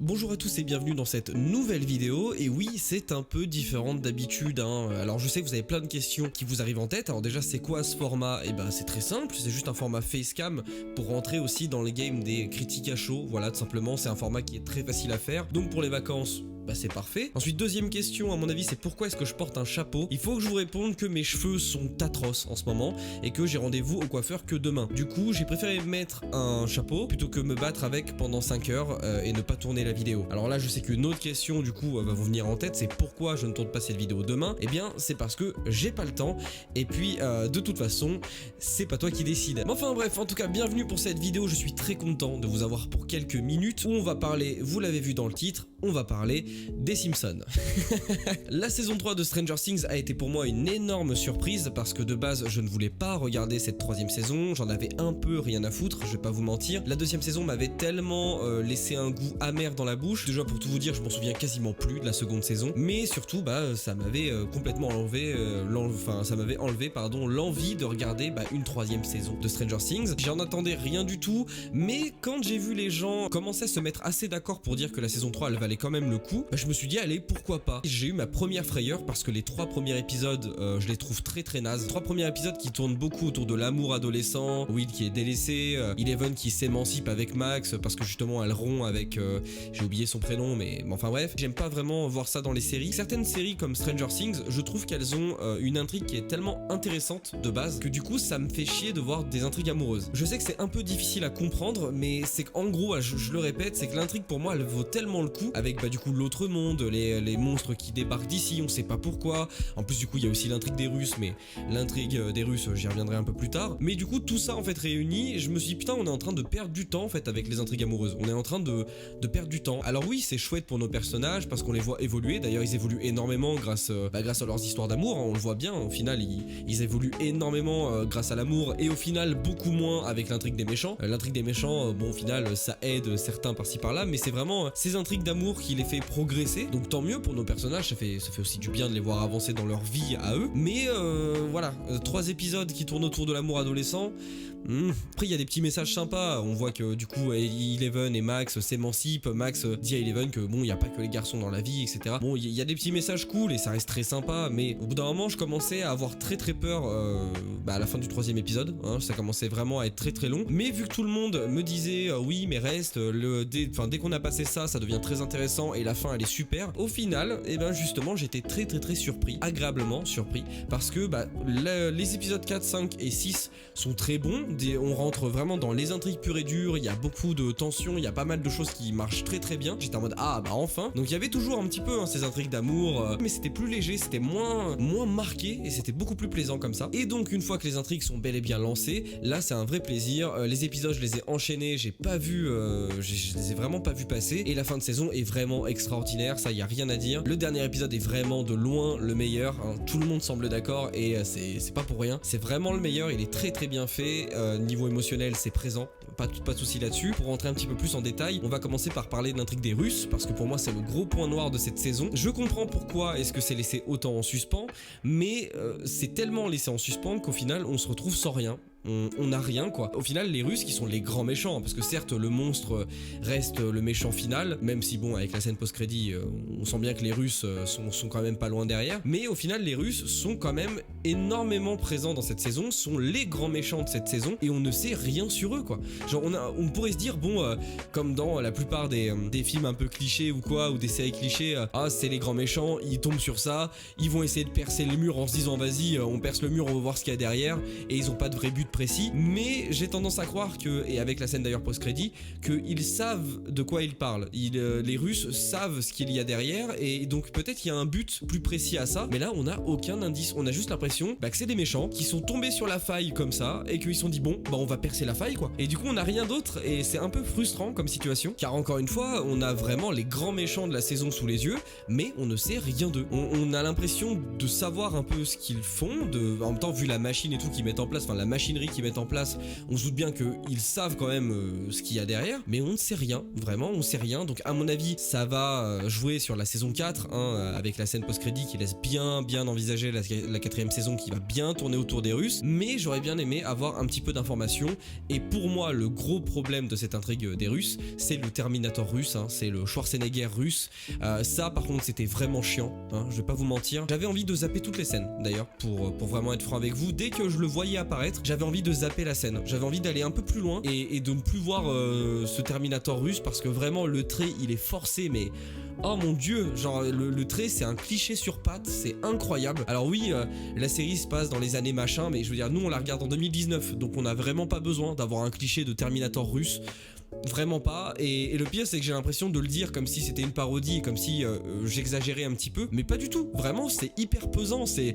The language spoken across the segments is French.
Bonjour à tous et bienvenue dans cette nouvelle vidéo, et oui c'est un peu différent d'habitude Alors je sais que vous avez plein de questions qui vous arrivent en tête. Alors déjà c'est quoi ce format? Et ben c'est très simple, c'est juste un format facecam pour rentrer aussi dans les games des critiques à chaud, voilà tout simplement, c'est un format qui est très facile à faire. Donc pour les vacances, bah c'est parfait. Ensuite deuxième question à mon avis, c'est pourquoi est-ce que je porte un chapeau? Il faut que je vous réponde que mes cheveux sont atroces en ce moment et que j'ai rendez-vous au coiffeur que demain. Du coup j'ai préféré mettre un chapeau plutôt que me battre avec pendant 5 heures et ne pas tourner la vidéo. Alors là je sais qu'une autre question du coup va vous venir en tête, c'est pourquoi je ne tourne pas cette vidéo demain? Eh bien c'est parce que j'ai pas le temps et puis de toute façon c'est pas toi qui décide. Mais enfin bref, en tout cas bienvenue pour cette vidéo, je suis très content de vous avoir pour quelques minutes où on va parler, vous l'avez vu dans le titre, on va parler des Simpsons. La saison 3 de Stranger Things a été pour moi une énorme surprise parce que de base je ne voulais pas regarder cette troisième saison, j'en avais un peu rien à foutre, je vais pas vous mentir. La deuxième saison m'avait tellement laissé un goût amer dans la bouche, déjà pour tout vous dire je m'en souviens quasiment plus de la seconde saison, mais surtout bah ça m'avait complètement enlevé l'envie de regarder une troisième saison de Stranger Things. J'en attendais rien du tout, mais quand j'ai vu les gens commencer à se mettre assez d'accord pour dire que la saison 3 elle valait quand même le coup, je me suis dit allez pourquoi pas. J'ai eu ma première frayeur parce que les 3 premiers épisodes je les trouve très nazes. 3 premiers épisodes qui tournent beaucoup autour de l'amour adolescent, Will qui est délaissé, Eleven qui s'émancipe avec Max parce que justement elle rompt avec j'ai oublié son prénom mais enfin bref, j'aime pas vraiment voir ça dans les séries. Certaines séries comme Stranger Things, je trouve qu'elles ont une intrigue qui est tellement intéressante de base que du coup ça me fait chier de voir des intrigues amoureuses. Je sais que c'est un peu difficile à comprendre, mais c'est qu'en gros, je le répète, c'est que l'intrigue pour moi elle vaut tellement le coup avec du coup l'autre monde, les monstres qui débarquent d'ici, on sait pas pourquoi. En plus du coup il y a aussi l'intrigue des Russes, mais l'intrigue des Russes j'y reviendrai un peu plus tard. Mais du coup tout ça en fait réuni, je me suis dit putain on est en train de perdre du temps en fait avec les intrigues amoureuses. On est en train de perdre du temps. Alors oui c'est chouette pour nos personnages parce qu'on les voit évoluer, d'ailleurs ils évoluent énormément grâce à leurs histoires d'amour, on le voit bien, au final ils évoluent énormément grâce à l'amour et au final beaucoup moins avec l'intrigue des méchants. L'intrigue des méchants, bon au final ça aide certains par-ci par-là, mais c'est vraiment ces intrigues d'amour qui les fait progresser, donc tant mieux pour nos personnages, ça fait aussi du bien de les voir avancer dans leur vie à eux. Mais voilà, 3 épisodes qui tournent autour de l'amour adolescent. Après il y a des petits messages sympas, on voit que du coup Eleven et Max s'émancipent, Max dit à Eleven que bon il n'y a pas que les garçons dans la vie, etc. Bon il y a des petits messages cool et ça reste très sympa, mais au bout d'un moment je commençais à avoir très peur à la fin du 3e épisode, ça commençait vraiment à être très long, mais vu que tout le monde me disait oui mais reste, dès qu'on a passé ça devient très intéressant et la fin elle est super, au final et justement j'étais très surpris, agréablement surpris, parce que les épisodes 4, 5 et 6 sont très bons. On rentre vraiment dans les intrigues pures et dures, il y a beaucoup de tensions, il y a pas mal de choses qui marchent très bien. J'étais en mode enfin. Donc il y avait toujours un petit peu ces intrigues d'amour, mais c'était plus léger, c'était moins marqué et c'était beaucoup plus plaisant comme ça. Et donc une fois que les intrigues sont bel et bien lancées, là c'est un vrai plaisir. Les épisodes je les ai enchaînés, je les ai vraiment pas vus passer, et la fin de saison est vraiment extraordinaire, ça y a rien à dire. Le dernier épisode est vraiment de loin le meilleur, tout le monde semble d'accord et c'est pas pour rien, c'est vraiment le meilleur, il est très bien fait. Niveau émotionnel c'est présent, pas de soucis là-dessus. Pour rentrer un petit peu plus en détail, on va commencer par parler de l'intrigue des Russes parce que pour moi c'est le gros point noir de cette saison. Je comprends pourquoi est-ce que c'est laissé autant en suspens, mais c'est tellement laissé en suspens qu'au final on se retrouve sans rien. On n'a rien quoi. Au final les Russes qui sont les grands méchants, parce que certes le monstre reste le méchant final, même si bon avec la scène post-crédit on sent bien que les Russes sont quand même pas loin derrière, mais au final les Russes sont quand même énormément présents dans cette saison, sont les grands méchants de cette saison et on ne sait rien sur eux quoi. Genre on pourrait se dire bon comme dans la plupart des films un peu clichés ou quoi, ou des séries clichés, c'est les grands méchants, ils tombent sur ça, ils vont essayer de percer le mur en se disant vas-y on perce le mur, on va voir ce qu'il y a derrière, et ils ont pas de vrai but précis, mais j'ai tendance à croire que, et avec la scène d'ailleurs post-crédit, qu'ils savent de quoi ils parlent. Les Russes savent ce qu'il y a derrière, et donc peut-être qu'il y a un but plus précis à ça, mais là on n'a aucun indice, on a juste l'impression que c'est des méchants qui sont tombés sur la faille comme ça, et qu'ils se sont dit bon on va percer la faille quoi, et du coup on n'a rien d'autre, et c'est un peu frustrant comme situation, car encore une fois on a vraiment les grands méchants de la saison sous les yeux, mais on ne sait rien d'eux. On a l'impression de savoir un peu ce qu'ils font, en même temps vu la machine et tout qu'ils mettent en place, enfin la machinerie série qu'ils mettent en place, on se doute bien qu'ils savent quand même ce qu'il y a derrière, mais on ne sait rien, vraiment on sait rien. Donc à mon avis ça va jouer sur la saison 4 hein, avec la scène post-crédit qui laisse bien envisager la quatrième saison qui va bien tourner autour des Russes, mais j'aurais bien aimé avoir un petit peu d'informations. Et pour moi le gros problème de cette intrigue des Russes, c'est le Terminator russe, hein, c'est le Schwarzenegger russe. Ça par contre c'était vraiment chiant, hein, je vais pas vous mentir. J'avais envie de zapper toutes les scènes d'ailleurs, pour vraiment être franc avec vous. Dès que je le voyais apparaître, j'avais envie de zapper la scène, j'avais envie d'aller un peu plus loin et de ne plus voir ce Terminator russe, parce que vraiment le trait il est forcé, mais oh mon dieu, genre le trait c'est un cliché sur pattes, c'est incroyable. Alors oui, la série se passe dans les années machin, mais je veux dire nous on la regarde en 2019, donc on a vraiment pas besoin d'avoir un cliché de Terminator russe. Vraiment pas, et le pire c'est que j'ai l'impression de le dire comme si c'était une parodie, comme si j'exagérais un petit peu, mais pas du tout, vraiment c'est hyper pesant, c'est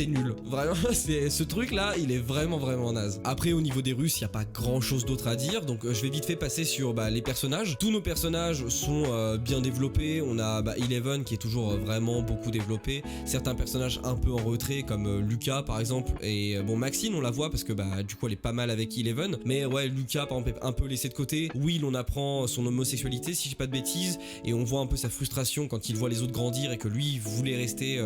nul, vraiment, ce truc là il est vraiment naze. Après au niveau des Russes il n'y a pas grand chose d'autre à dire, donc je vais vite fait passer sur les personnages. Tous nos personnages sont bien développés, on a Eleven qui est toujours vraiment beaucoup développé, certains personnages un peu en retrait comme Lucas par exemple, et bon Maxine on la voit parce que du coup elle est pas mal avec Eleven, mais ouais Lucas par exemple est un peu laissé de côté. Will on apprend son homosexualité si je dis pas de bêtises, et on voit un peu sa frustration quand il voit les autres grandir et que lui voulait rester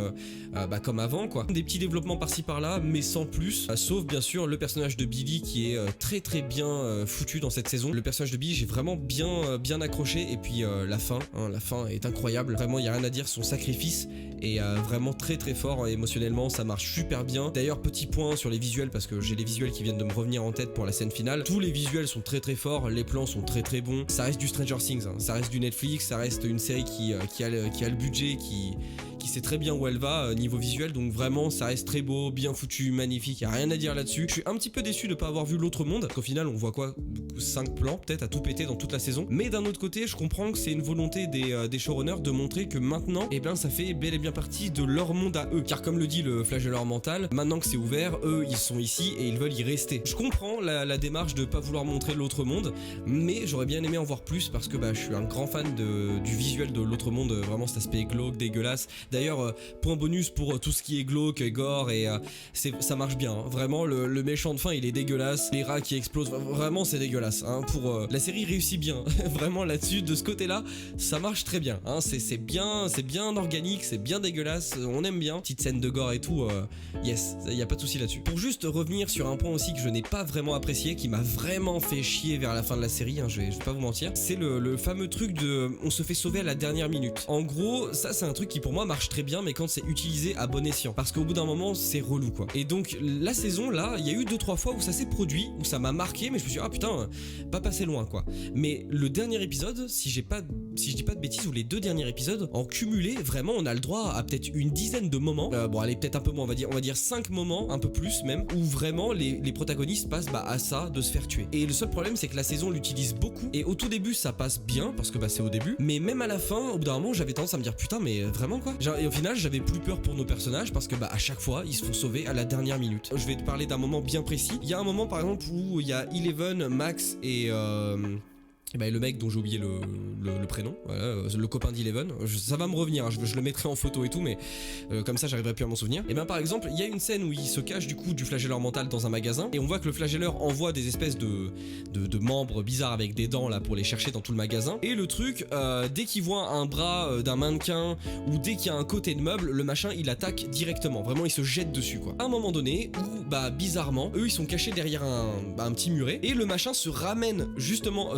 comme avant quoi. Des petits développements par-ci par-là mais sans plus, sauf bien sûr le personnage de Billy qui est très bien foutu dans cette saison. Le personnage de Billy j'ai vraiment bien accroché, et puis la fin est incroyable, vraiment il n'y a rien à dire, son sacrifice est vraiment très fort émotionnellement, ça marche super bien. D'ailleurs petit point sur les visuels, parce que j'ai les visuels qui viennent de me revenir en tête pour la scène finale, tous les visuels sont très forts, les plans sont très bons, ça reste du Stranger Things, hein. Ça reste du Netflix, ça reste une série qui a le budget, qui sait très bien où elle va niveau visuel, donc vraiment ça reste très beau, bien foutu, magnifique, y a rien à dire là-dessus. Je suis un petit peu déçu de pas avoir vu l'autre monde, parce qu'au final on voit quoi, 5 plans peut-être à tout péter dans toute la saison, mais d'un autre côté je comprends que c'est une volonté des showrunners de montrer que maintenant ça fait bel et bien partie de leur monde à eux, car comme le dit le flagelleur mental, maintenant que c'est ouvert, eux ils sont ici et ils veulent y rester. Je comprends la démarche de pas vouloir montrer l'autre monde, mais j'aurais bien aimé en voir plus, parce que je suis un grand fan du visuel de l'autre monde, vraiment cet aspect glauque, dégueulasse. D'ailleurs point bonus pour tout ce qui est glauque, gore, et ça marche bien, hein. Vraiment le méchant de fin il est dégueulasse, les rats qui explosent, vraiment c'est dégueulasse, hein. Pour la série réussit bien vraiment là-dessus, de ce côté là ça marche très bien, hein. C'est bien organique, c'est bien dégueulasse, on aime bien, petite scène de gore et tout, yes, y a pas de souci là-dessus. Pour juste revenir sur un point aussi que je n'ai pas vraiment apprécié, qui m'a vraiment fait chier vers la fin de la série, hein, je vais pas vous mentir, c'est le fameux truc de on se fait sauver à la dernière minute. En gros ça c'est un truc qui pour moi marche très bien, mais quand c'est utilisé à bon escient, parce qu'au bout d'un moment c'est relou quoi. Et donc la saison là, il y a eu 2-3 fois où ça s'est produit, où ça m'a marqué, mais je me suis dit ah putain, pas passé loin quoi. Mais le dernier épisode, si je dis pas de bêtises, ou les 2 derniers épisodes en cumulé, vraiment on a le droit à peut-être une dizaine de moments, bon allez peut-être un peu moins, on va dire 5 moments, un peu plus même, où vraiment les protagonistes passent à ça, de se faire tuer. Et le seul problème c'est que la saison l'utilise beaucoup, et au tout début ça passe bien parce que c'est au début, mais même à la fin, au bout d'un moment j'avais tendance à me dire putain mais vraiment quoi. Et au final j'avais plus peur pour nos personnages, parce que à chaque fois ils se font sauver à la dernière minute. Je vais te parler d'un moment bien précis. Il y a un moment par exemple où il y a Eleven, Max et le mec dont j'ai oublié le prénom, voilà, le copain d'Eleven, ça va me revenir, hein, je le mettrai en photo et tout, mais comme ça j'arriverai plus à m'en souvenir. Et par exemple il y a une scène où il se cache du coup du flagelleur mental dans un magasin, et on voit que le flagelleur envoie des espèces de membres bizarres avec des dents là pour les chercher dans tout le magasin, et le truc dès qu'il voit un bras d'un mannequin, ou dès qu'il y a un côté de meuble, le machin il attaque directement, vraiment il se jette dessus quoi. À un moment donné où bizarrement eux ils sont cachés derrière un petit muret, et le machin se ramène justement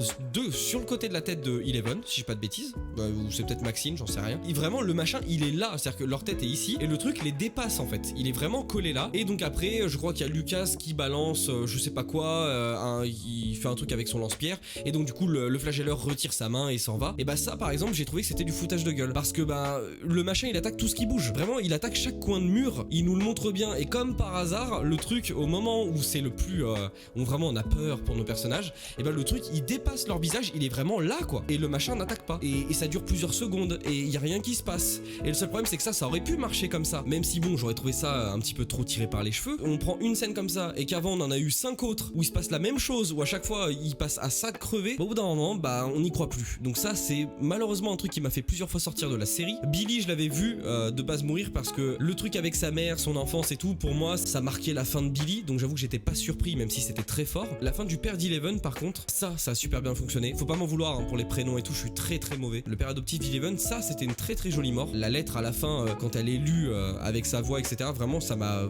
sur le côté de la tête de Eleven, si je dis pas de bêtises, ou c'est peut-être Maxine, j'en sais rien. Et vraiment le machin il est là, c'est-à-dire que leur tête est ici, et le truc les dépasse en fait, il est vraiment collé là. Et donc après je crois qu'il y a Lucas qui balance je sais pas quoi, il fait un truc avec son lance-pierre, et donc du coup le flagelleur retire sa main et s'en va. Et ça par exemple j'ai trouvé que c'était du foutage de gueule, parce que le machin il attaque tout ce qui bouge, vraiment il attaque chaque coin de mur, il nous le montre bien, et comme par hasard le truc au moment où c'est le plus où vraiment on a peur pour nos personnages, et le truc il dépasse leur visage il est vraiment là quoi, et le machin n'attaque pas, et ça dure plusieurs secondes, et il y a rien qui se passe. Et le seul problème c'est que ça aurait pu marcher comme ça, même si bon j'aurais trouvé ça un petit peu trop tiré par les cheveux. On prend une scène comme ça, et qu'avant on en a eu 5 autres, où il se passe la même chose, où à chaque fois il passe à ça de crever, au bout d'un moment bah on n'y croit plus. Donc ça c'est malheureusement un truc qui m'a fait plusieurs fois sortir de la série. Billy je l'avais vu de base mourir parce que le truc avec sa mère, son enfance et tout, pour moi ça marquait la fin de Billy, donc j'avoue que j'étais pas surpris même si c'était très fort. La fin du père d'Eleven par contre, ça a super bien fonctionné. Faut pas m'en vouloir hein, pour les prénoms et tout, je suis très mauvais. Le père adoptif d'Eleven, ça c'était une très jolie mort. La lettre à la fin quand elle est lue avec sa voix etc, vraiment ça m'a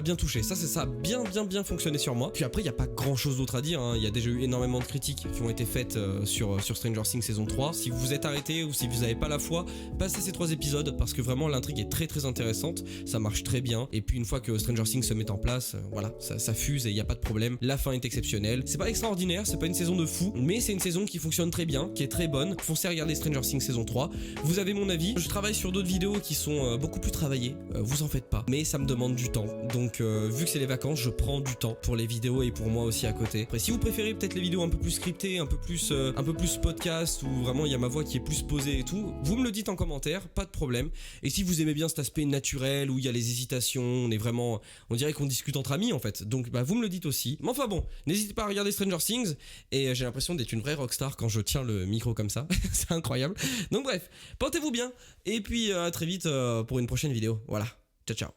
bien touché, ça a bien fonctionné sur moi. Puis après il y a pas grand chose d'autre à dire hein. Il y a déjà eu énormément de critiques qui ont été faites sur Stranger Things saison 3. Si vous vous êtes arrêté ou si vous avez pas la foi, passez ces 3 épisodes parce que vraiment l'intrigue est très intéressante, ça marche très bien, et puis une fois que Stranger Things se met en place, voilà, ça fuse et il y a pas de problème. La fin est exceptionnelle, c'est pas extraordinaire, c'est pas une saison de fou, mais c'est une saison qui fonctionne très bien, qui est très bonne. Foncez regarder Stranger Things saison 3, vous avez mon avis. Je travaille sur d'autres vidéos qui sont beaucoup plus travaillées, vous en faites pas, mais ça me demande du temps, donc vu que c'est les vacances, je prends du temps pour les vidéos et pour moi aussi à côté. Après si vous préférez peut-être les vidéos un peu plus scriptées, un peu plus podcast, où vraiment il y a ma voix qui est plus posée et tout, vous me le dites en commentaire, pas de problème. Et si vous aimez bien cet aspect naturel où il y a les hésitations, on dirait qu'on discute entre amis en fait, donc bah vous me le dites aussi. Mais enfin bon, n'hésitez pas à regarder Stranger Things, et j'ai l'impression d'être une vraie rockstar quand je tiens le micro comme ça, c'est incroyable. Donc bref, portez-vous bien, et puis à très vite pour une prochaine vidéo, voilà, ciao.